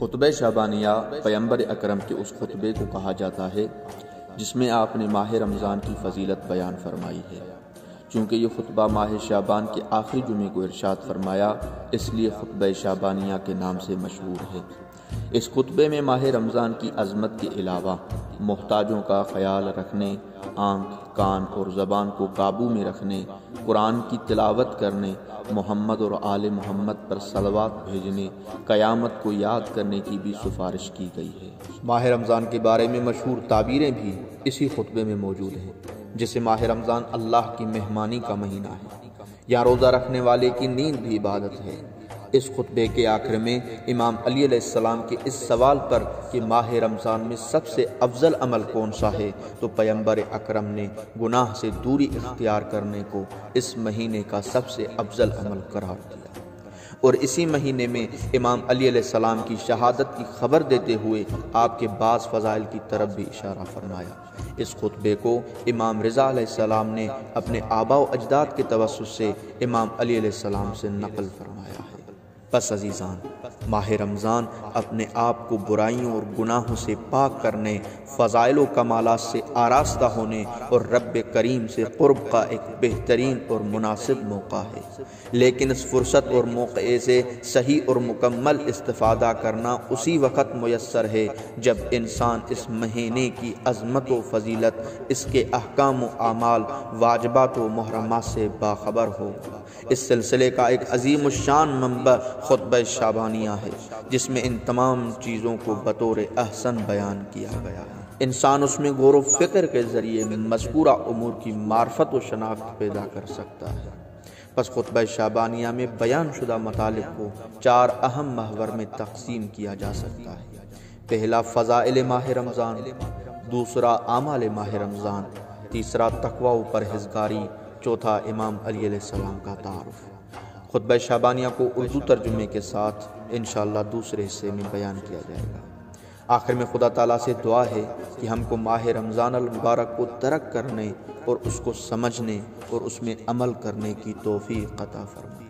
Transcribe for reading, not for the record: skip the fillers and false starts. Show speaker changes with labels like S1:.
S1: خطبہ شعبانیہ پیغمبر اکرم کے اس خطبے کو کہا جاتا ہے جس میں آپ نے ماہ رمضان کی فضیلت بیان فرمائی ہے۔ چونکہ یہ خطبہ ماہ شعبان کے آخری جمعے کو ارشاد فرمایا، اس لیے خطبہ شعبانیہ کے نام سے مشہور ہے۔ اس خطبے میں ماہ رمضان کی عظمت کے علاوہ محتاجوں کا خیال رکھنے، آنکھ، کان اور زبان کو قابو میں رکھنے، قرآن کی تلاوت کرنے، محمد اور آل محمد پر صلوات بھیجنے، قیامت کو یاد کرنے کی بھی سفارش کی گئی ہے۔ ماہ رمضان کے بارے میں مشہور تعبیریں بھی اسی خطبے میں موجود ہیں، جیسے ماہ رمضان اللہ کی مہمانی کا مہینہ ہے، یا روزہ رکھنے والے کی نیند بھی عبادت ہے۔ اس خطبے کے آخر میں امام علی علیہ السلام کے اس سوال پر کہ ماہ رمضان میں سب سے افضل عمل کون سا ہے، تو پیغمبر اکرم نے گناہ سے دوری اختیار کرنے کو اس مہینے کا سب سے افضل عمل قرار دیا، اور اسی مہینے میں امام علی علیہ السلام کی شہادت کی خبر دیتے ہوئے آپ کے بعض فضائل کی طرف بھی اشارہ فرمایا۔ اس خطبے کو امام رضا علیہ السلام نے اپنے آباء و اجداد کے توسط سے امام علی علیہ السلام سے نقل فرمایا ہے۔ بس عزیزان، ماہ رمضان اپنے آپ کو برائیوں اور گناہوں سے پاک کرنے، فضائل و کمالات سے آراستہ ہونے اور رب کریم سے قرب کا ایک بہترین اور مناسب موقع ہے، لیکن اس فرصت اور موقع سے صحیح اور مکمل استفادہ کرنا اسی وقت میسر ہے جب انسان اس مہینے کی عظمت و فضیلت، اس کے احکام و اعمال، واجبات و محرمات سے باخبر ہو۔ اس سلسلے کا ایک عظیم الشان منبع خطبہ شعبانیہ ہے، جس میں ان تمام چیزوں کو بطور احسن بیان کیا گیا ہے۔ انسان اس میں غور و فکر کے ذریعے مذکورہ امور کی معرفت و شناخت پیدا کر سکتا ہے۔ پس خطبہ شعبانیہ میں بیان شدہ مطالب کو 4 اہم محور میں تقسیم کیا جا سکتا ہے۔ پہلا فضائل ماہ رمضان، دوسرا اعمال ماہ رمضان، تیسرا تقوی و پرہیزگاری، چوتھا امام علی علیہ السلام کا تعارف۔ خطبہ شعبانیہ کو اردو ترجمے کے ساتھ انشاءاللہ دوسرے حصے میں بیان کیا جائے گا۔ آخر میں خدا تعالیٰ سے دعا ہے کہ ہم کو ماہ رمضان المبارک کو درک کرنے اور اس کو سمجھنے اور اس میں عمل کرنے کی توفیق عطا فرمائے۔